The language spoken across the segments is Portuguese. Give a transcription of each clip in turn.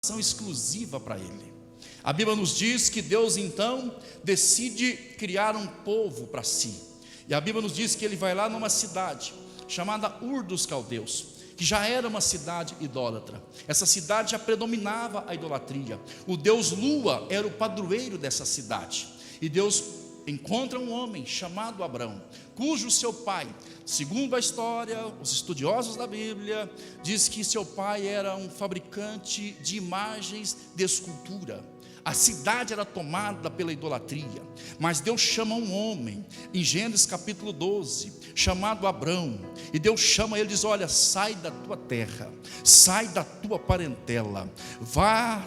nação exclusiva para ele. A Bíblia nos diz que Deus então decide criar um povo para si. E a Bíblia nos diz que ele vai lá numa cidade chamada Ur dos Caldeus, que já era uma cidade idólatra. Essa cidade já predominava a idolatria. O deus Lua era o padroeiro dessa cidade. E Deus encontra um homem chamado Abrão, cujo seu pai, segundo a história, os estudiosos da Bíblia, diz que seu pai era um fabricante de imagens de escultura. A cidade era tomada pela idolatria, mas Deus chama um homem, em Gênesis capítulo 12, chamado Abrão, e Deus chama ele e diz: olha, sai da tua terra, sai da tua parentela,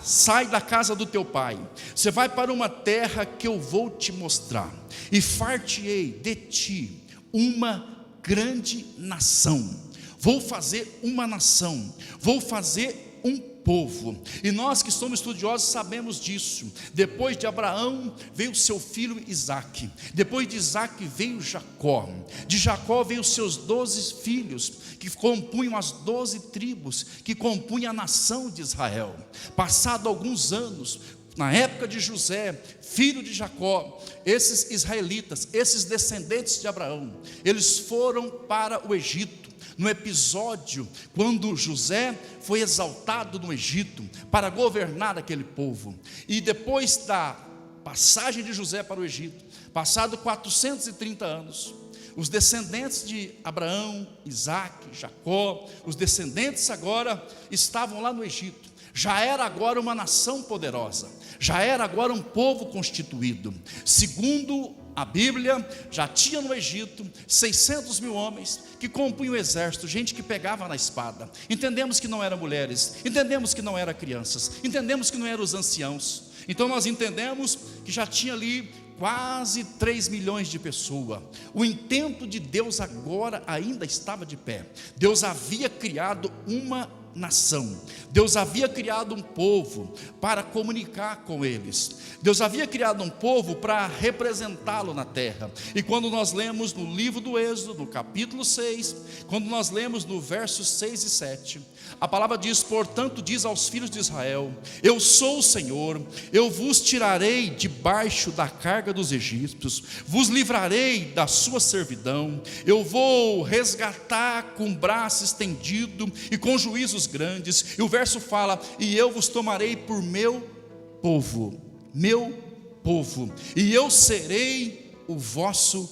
sai da casa do teu pai, você vai para uma terra que eu vou te mostrar, e far-te-ei de ti uma grande nação. Vou fazer uma nação, vou fazer um povo. E nós que somos estudiosos sabemos disso. Depois de Abraão veio seu filho Isaque, depois de Isaque veio Jacó, de Jacó veio os seus 12 filhos, que compunham as 12 tribos, que compunham a nação de Israel. Passado alguns anos, na época de José, filho de Jacó, esses israelitas, esses descendentes de Abraão, eles foram para o Egito. No episódio, quando José foi exaltado no Egito para governar aquele povo, e depois da passagem de José para o Egito, passado 430 anos, os descendentes de Abraão, Isaque, Jacó, os descendentes agora estavam lá no Egito. Já era agora uma nação poderosa, já era agora um povo constituído. Segundo a Bíblia, já tinha no Egito 600 mil homens que compunham o exército, gente que pegava na espada. Entendemos que não eram mulheres, entendemos que não eram crianças, entendemos que não eram os anciãos. Então nós entendemos que já tinha ali quase 3 milhões de pessoas. O intento de Deus agora ainda estava de pé. Deus havia criado uma nação, Deus havia criado um povo para comunicar com eles, Deus havia criado um povo para representá-lo na terra. E quando nós lemos no livro do Êxodo, no capítulo 6, quando nós lemos no versos 6 e 7, a palavra diz: portanto diz aos filhos de Israel, eu sou o Senhor, eu vos tirarei debaixo da carga dos egípcios, vos livrarei da sua servidão, eu vou resgatar com braço estendido e com juízos grandes. E o verso fala: e eu vos tomarei por meu povo, e eu serei o vosso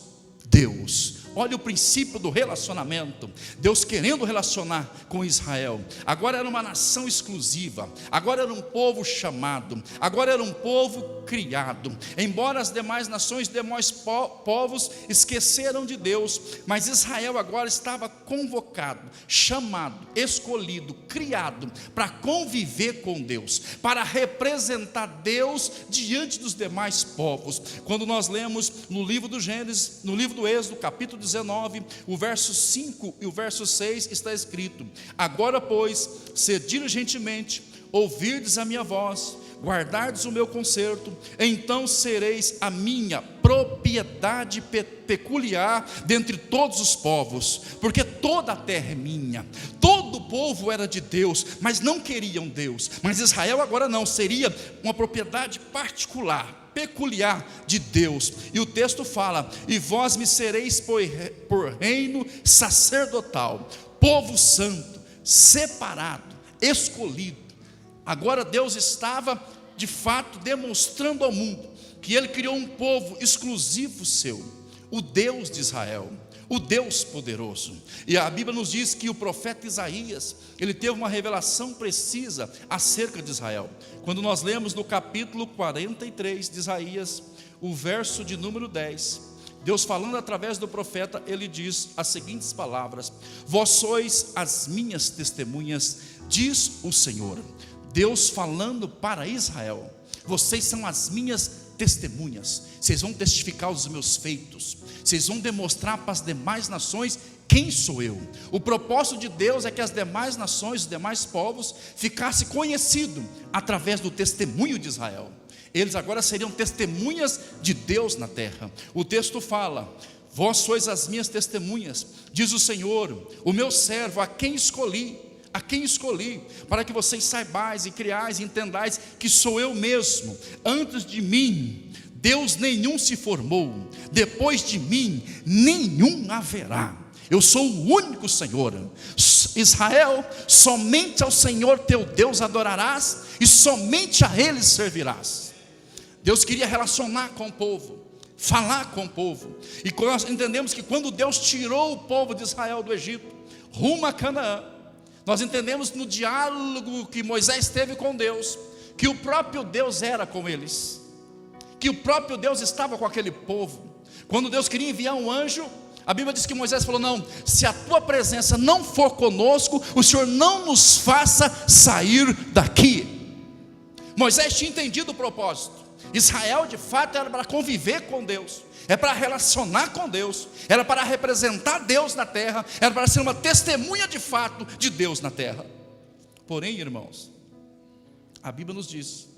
Deus. Olha o princípio do relacionamento. Deus querendo relacionar com Israel. Agora era uma nação exclusiva, agora era um povo chamado, agora era um povo criado. Embora as demais nações, demais povos esqueceram de Deus, mas Israel agora estava convocado, chamado, escolhido, criado para conviver com Deus, para representar Deus diante dos demais povos. Quando nós lemos no livro do Gênesis, no livro do Êxodo, capítulo 19, o verso 5 e o verso 6 está escrito: agora pois, se diligentemente ouvirdes a minha voz, guardardes o meu concerto, então sereis a minha propriedade peculiar dentre todos os povos, porque toda a terra é minha. Todo o povo era de Deus, mas não queriam Deus. Mas Israel agora não, seria uma propriedade particular, peculiar de Deus. E o texto fala: e vós me sereis por reino sacerdotal, povo santo, separado, escolhido. Agora Deus estava de fato demonstrando ao mundo que Ele criou um povo exclusivo seu, o Deus de Israel, o Deus poderoso. E a Bíblia nos diz que o profeta Isaías, ele teve uma revelação precisa acerca de Israel. Quando nós lemos no capítulo 43 de Isaías, o verso de número 10, Deus falando através do profeta, ele diz as seguintes palavras: vós sois as minhas testemunhas, diz o Senhor. Deus falando para Israel: vocês são as minhas testemunhas, vocês vão testificar os meus feitos, vocês vão demonstrar para as demais nações quem sou eu. O propósito de Deus é que as demais nações, os demais povos ficassem conhecidos através do testemunho de Israel. Eles agora seriam testemunhas de Deus na terra. O texto fala: vós sois as minhas testemunhas, diz o Senhor, o meu servo a quem escolhi, a quem escolhi, para que vocês saibais e criais e entendais que sou eu mesmo. Antes de mim Deus nenhum se formou, depois de mim nenhum haverá. Eu sou o único Senhor. Israel, somente ao Senhor teu Deus adorarás, e somente a Ele servirás. Deus queria relacionar com o povo, falar com o povo. E nós entendemos que quando Deus tirou o povo de Israel do Egito, rumo a Canaã, nós entendemos no diálogo que Moisés teve com Deus, que o próprio Deus era com eles, que o próprio Deus estava com aquele povo. Quando Deus queria enviar um anjo, a Bíblia diz que Moisés falou: não, se a tua presença não for conosco, o Senhor não nos faça sair daqui. Moisés tinha entendido o propósito. Israel de fato era para conviver com Deus, é para relacionar com Deus, era para representar Deus na terra, era para ser uma testemunha de fato de Deus na terra. Porém, irmãos, a Bíblia nos diz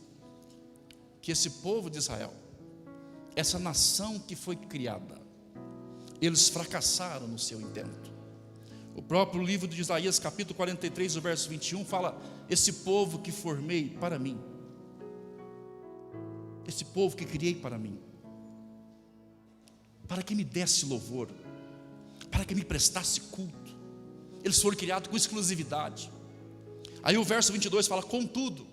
que esse povo de Israel, essa nação que foi criada, eles fracassaram no seu intento. O próprio livro de Isaías, capítulo 43, o verso 21, fala: esse povo que formei para mim, esse povo que criei para mim, para que me desse louvor, para que me prestasse culto, eles foram criados com exclusividade. Aí o verso 22 fala: contudo,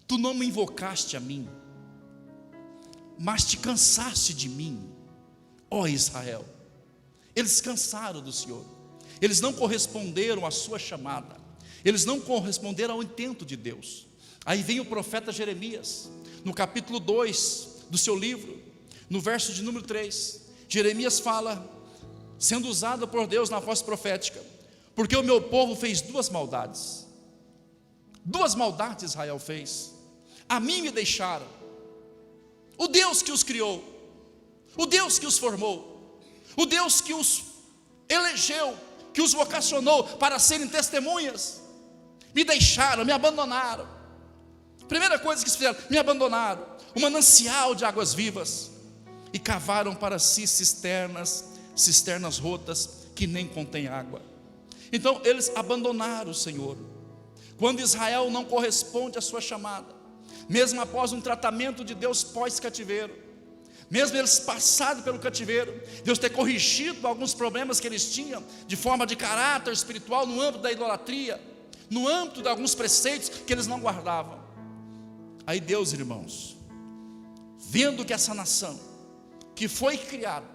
tu não me invocaste a mim, mas te cansaste de mim, ó Israel. Eles cansaram do Senhor, eles não corresponderam à sua chamada, eles não corresponderam ao intento de Deus. Aí vem o profeta Jeremias, no capítulo 2 do seu livro, no verso de número 3, Jeremias fala, sendo usado por Deus na voz profética: porque o meu povo fez duas maldades Israel fez, a mim me deixaram, o Deus que os criou, o Deus que os formou, o Deus que os elegeu, que os vocacionou para serem testemunhas, me deixaram, me abandonaram. Primeira coisa que fizeram, me abandonaram, um manancial de águas vivas, e cavaram para si cisternas rotas, que nem contêm água. Então eles abandonaram o Senhor. Quando Israel não corresponde à sua chamada, mesmo após um tratamento de Deus pós-cativeiro, mesmo eles passado pelo cativeiro, Deus ter corrigido alguns problemas que eles tinham, de forma de caráter espiritual, no âmbito da idolatria, no âmbito de alguns preceitos que eles não guardavam. Aí Deus, irmãos, vendo que essa nação, que foi criada,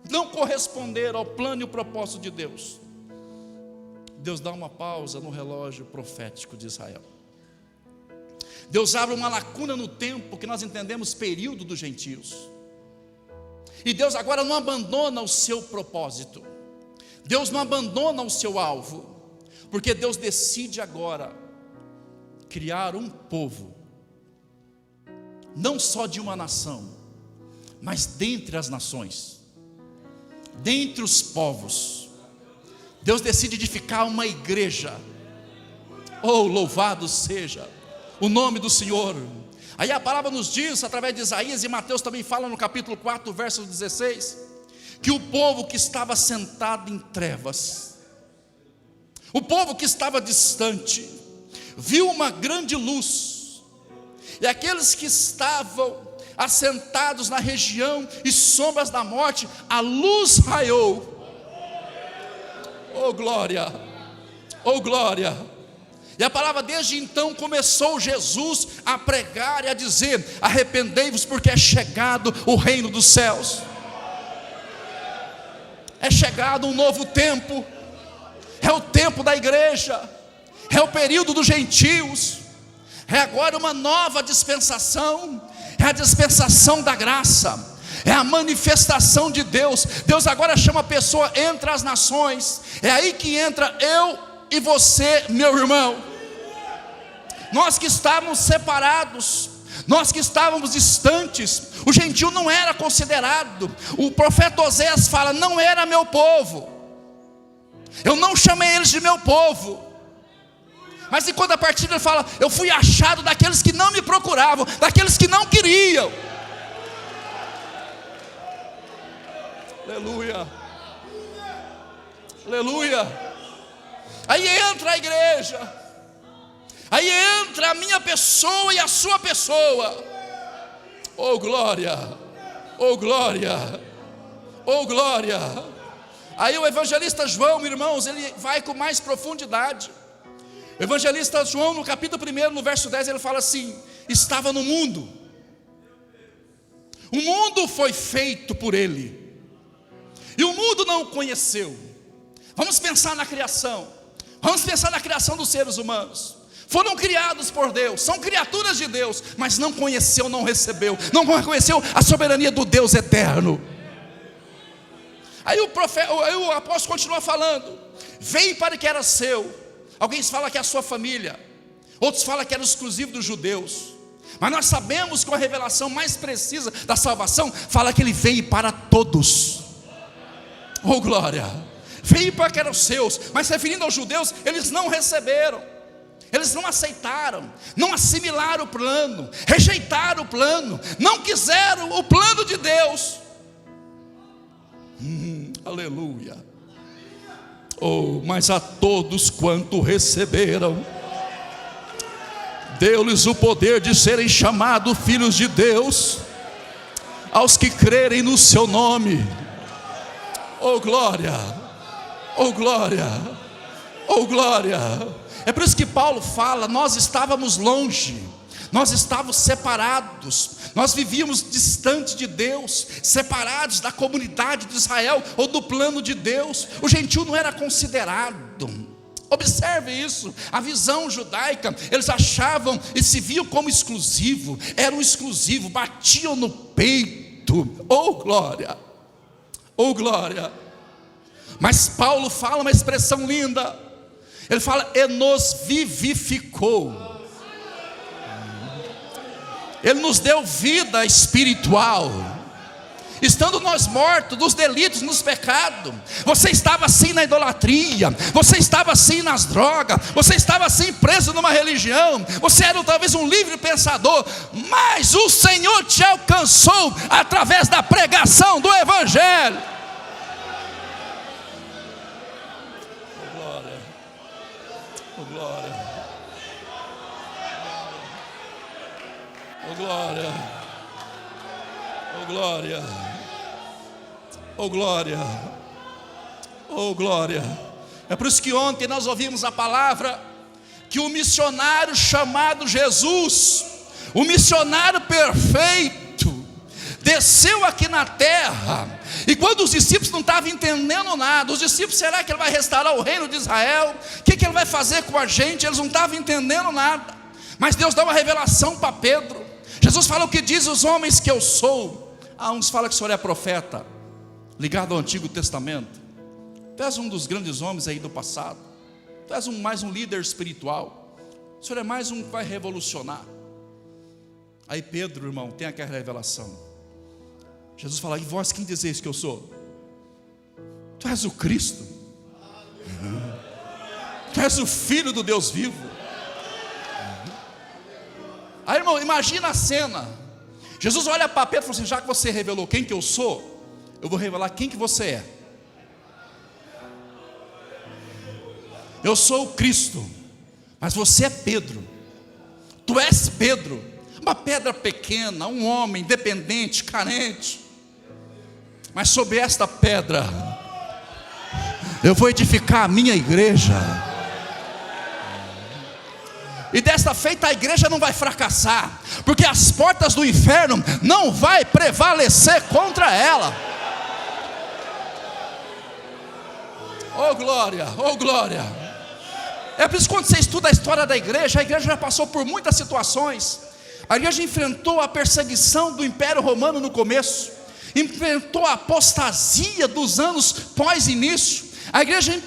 não corresponderam ao plano e o propósito de Deus, Deus dá uma pausa no relógio profético de Israel. Deus abre uma lacuna no tempo, que nós entendemos período dos gentios. E Deus agora não abandona o seu propósito, Deus não abandona o seu alvo, porque Deus decide agora criar um povo, não só de uma nação, mas dentre as nações, dentre os povos. Deus decide edificar uma igreja. Oh, louvado seja o nome do Senhor. Aí a palavra nos diz, através de Isaías, e Mateus também fala no capítulo 4, verso 16, que o povo que estava sentado em trevas, o povo que estava distante, viu uma grande luz, e aqueles que estavam assentados na região e sombras da morte, a luz raiou. Oh glória, oh glória. E a palavra desde então começou Jesus a pregar e a dizer: arrependei-vos, porque é chegado o reino dos céus. É chegado um novo tempo, é o tempo da igreja, é o período dos gentios, é agora uma nova dispensação, é a dispensação da graça, é a manifestação de Deus. Deus agora chama a pessoa entre as nações. É aí que entra eu e você, meu irmão. Nós que estávamos separados, nós que estávamos distantes, o gentio não era considerado. O profeta Oséias fala: não era meu povo, eu não chamei eles de meu povo. Mas em contrapartida ele fala: eu fui achado daqueles que não me procuravam, daqueles que não queriam. Aleluia, aleluia. Aí entra a igreja, aí entra a minha pessoa e a sua pessoa. Oh glória, oh glória, oh glória. Aí o evangelista João, irmãos, ele vai com mais profundidade. O evangelista João, no capítulo 1, no verso 10, ele fala assim: estava no mundo, o mundo foi feito por ele, e o mundo não o conheceu. Vamos pensar na criação, vamos pensar na criação dos seres humanos. Foram criados por Deus, são criaturas de Deus, mas não conheceu, não recebeu, não reconheceu a soberania do Deus eterno. Aí o apóstolo continua falando: veio para o que era seu. Alguns falam que é a sua família, outros falam que era exclusivo dos judeus, mas nós sabemos que a revelação mais precisa da salvação fala que ele veio para todos. Oh glória! Veio para que eram seus, mas referindo aos judeus, eles não receberam, eles não aceitaram, não assimilaram o plano, rejeitaram o plano, não quiseram o plano de Deus. Aleluia. Oh, mas a todos quanto receberam, deu-lhes o poder de serem chamados filhos de Deus, aos que crerem no seu nome. Oh glória, oh glória, oh glória. É por isso que Paulo fala: nós estávamos longe, nós estávamos separados, nós vivíamos distante de Deus, separados da comunidade de Israel ou do plano de Deus. O gentio não era considerado. Observe isso, a visão judaica, eles achavam e se viam como exclusivo, eram exclusivos, batiam no peito. Oh glória, oh glória. Mas Paulo fala uma expressão linda, ele fala: e nos vivificou. Ele nos deu vida espiritual, estando nós mortos dos delitos, nos pecados. Você estava assim na idolatria, você estava assim nas drogas, você estava assim preso numa religião, você era talvez um livre pensador, mas o Senhor te alcançou através da pregação do Evangelho. Oh glória, oh glória, oh glória, oh glória, oh glória, oh glória. É por isso que ontem nós ouvimos a palavra que o missionário chamado Jesus, o missionário perfeito, desceu aqui na terra. E quando os discípulos não estavam entendendo nada, os discípulos: será que ele vai restaurar o reino de Israel? O que ele vai fazer com a gente? Eles não estavam entendendo nada. Mas Deus dá uma revelação para Pedro. Jesus fala: o que diz os homens que eu sou? Uns falam que o senhor é profeta, ligado ao Antigo Testamento. Tu és um dos grandes homens aí do passado. Tu és mais um líder espiritual. O senhor é mais um que vai revolucionar. Aí Pedro, irmão, tem aquela revelação. Jesus fala: e vós quem dizeis que eu sou? Tu és o Cristo, tu és o Filho do Deus vivo. Aí, irmão, imagina a cena. Jesus olha para Pedro e fala assim: já que você revelou quem que eu sou, eu vou revelar quem que você é. Eu sou o Cristo, mas você é Pedro. Tu és Pedro, uma pedra pequena, um homem dependente, carente. Mas sobre esta pedra eu vou edificar a minha igreja. E desta feita a igreja não vai fracassar, porque as portas do inferno não vai prevalecer contra ela. Oh glória, oh glória. É por isso que quando você estuda a história da igreja, a igreja já passou por muitas situações. A igreja enfrentou a perseguição do Império Romano no começo, enfrentou a apostasia dos anos pós-início. A igreja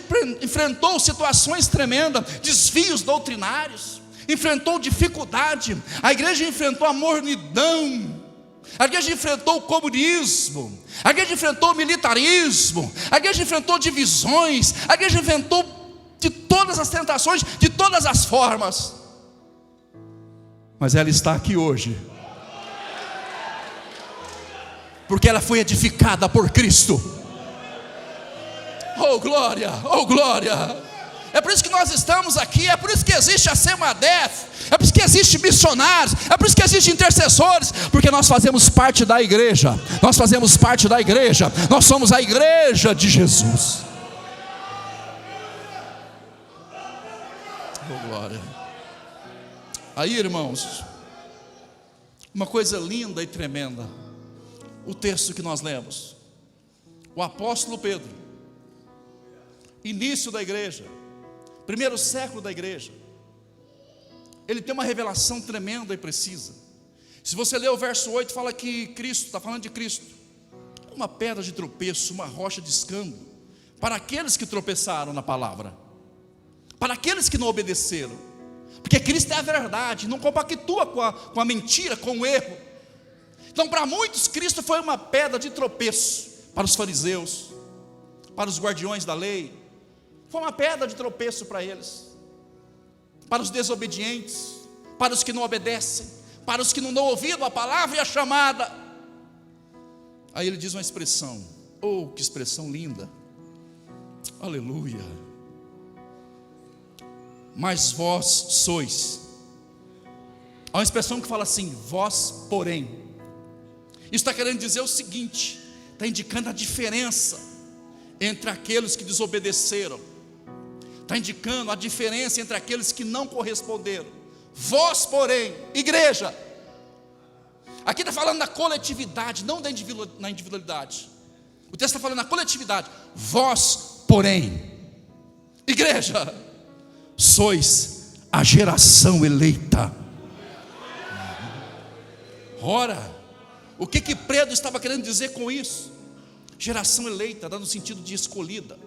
enfrentou situações tremendas, desvios doutrinários, enfrentou dificuldade. A igreja enfrentou a mornidão, a igreja enfrentou o comunismo, a igreja enfrentou o militarismo, a igreja enfrentou divisões, a igreja enfrentou de todas as tentações, de todas as formas. Mas ela está aqui hoje porque ela foi edificada por Cristo. Oh glória, oh glória. É por isso que nós estamos aqui, é por isso que existe a Semadef, é por isso que existe missionários, é por isso que existe intercessores, porque nós fazemos parte da igreja, nós fazemos parte da igreja, nós somos a igreja de Jesus. Oh, glória. Aí, irmãos, uma coisa linda e tremenda, o texto que nós lemos, o apóstolo Pedro, início da igreja, primeiro século da igreja, ele tem uma revelação tremenda e precisa. Se você ler o verso 8, fala que Cristo, está falando de Cristo, uma pedra de tropeço, uma rocha de escândalo, para aqueles que tropeçaram na palavra, para aqueles que não obedeceram, porque Cristo é a verdade, não compactua com a mentira, com o erro. Então para muitos Cristo foi uma pedra de tropeço, para os fariseus, para os guardiões da lei, foi uma pedra de tropeço para eles, para os desobedientes, para os que não obedecem, para os que não dão ouvido à palavra e à chamada. Aí ele diz uma expressão, oh, que expressão linda, aleluia. Mas vós sois, há uma expressão que fala assim, vós porém. Isso está querendo dizer o seguinte, está indicando a diferença entre aqueles que desobedeceram, está indicando a diferença entre aqueles que não corresponderam. Vós porém, igreja, aqui está falando da coletividade, não da individualidade. O texto está falando da coletividade. Vós porém, igreja, sois a geração eleita. Ora, o que Pedro estava querendo dizer com isso? Geração eleita, dando sentido de escolhida.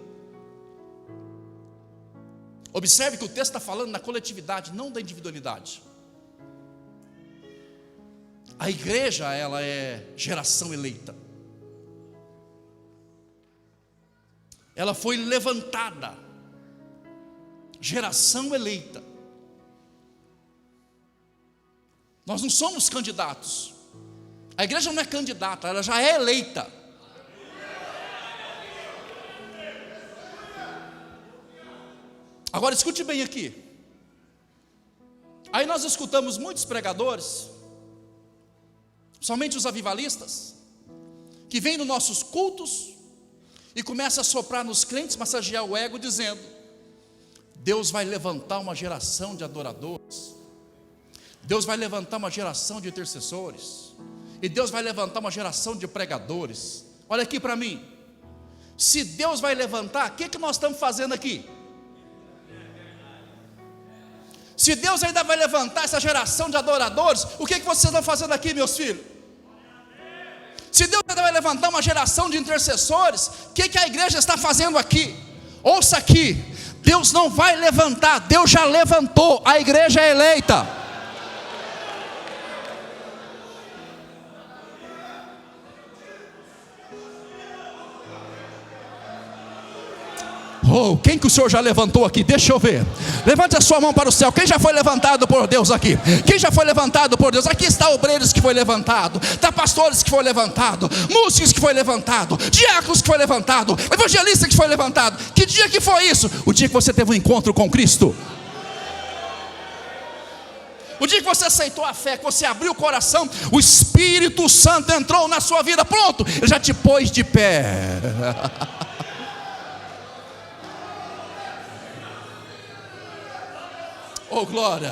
Observe que o texto está falando na coletividade, não da individualidade. A igreja, ela é geração eleita. Ela foi levantada, geração eleita. Nós não somos candidatos. A igreja não é candidata, ela já é eleita. Agora escute bem aqui. Aí nós escutamos muitos pregadores, somente os avivalistas, que vêm nos nossos cultos e começam a soprar nos crentes, massagear o ego, dizendo: Deus vai levantar uma geração de adoradores, Deus vai levantar uma geração de intercessores, e Deus vai levantar uma geração de pregadores. Olha aqui para mim, se Deus vai levantar, o que nós estamos fazendo aqui? Se Deus ainda vai levantar essa geração de adoradores, o que vocês estão fazendo aqui, meus filhos? Se Deus ainda vai levantar uma geração de intercessores, o que a igreja está fazendo aqui? Ouça aqui, Deus não vai levantar, Deus já levantou, a igreja é eleita. Oh, quem que o Senhor já levantou aqui? Deixa eu ver. Levante a sua mão para o céu. Quem já foi levantado por Deus aqui? Quem já foi levantado por Deus? Aqui está obreiros que foi levantado, está pastores que foi levantado, músicos que foi levantado, diáconos que foi levantado, evangelista que foi levantado. Que dia que foi isso? O dia que você teve um encontro com Cristo. O dia que você aceitou a fé, que você abriu o coração, o Espírito Santo entrou na sua vida. Pronto, ele já te pôs de pé. Oh glória,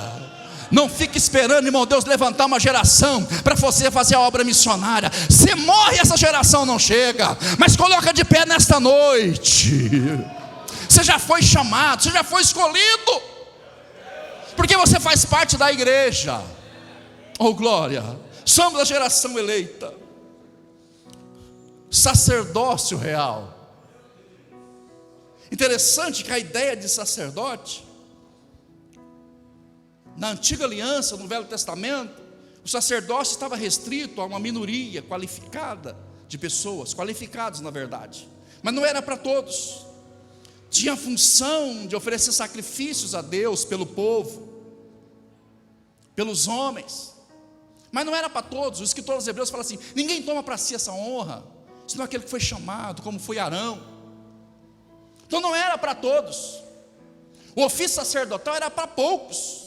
não fique esperando, irmão, Deus levantar uma geração para você fazer a obra missionária. Você morre, essa geração não chega. Mas coloca de pé nesta noite. Você já foi chamado, você já foi escolhido, porque você faz parte da igreja. Oh glória, somos a geração eleita, sacerdócio real. Interessante que a ideia de sacerdote, na antiga aliança, no Velho Testamento, o sacerdócio estava restrito a uma minoria qualificada de pessoas, qualificados na verdade, mas não era para todos. Tinha a função de oferecer sacrifícios a Deus pelo povo, pelos homens, mas não era para todos. O escritor aos Hebreus fala assim: ninguém toma para si essa honra, senão aquele que foi chamado, como foi Arão. Então não era para todos. O ofício sacerdotal era para poucos.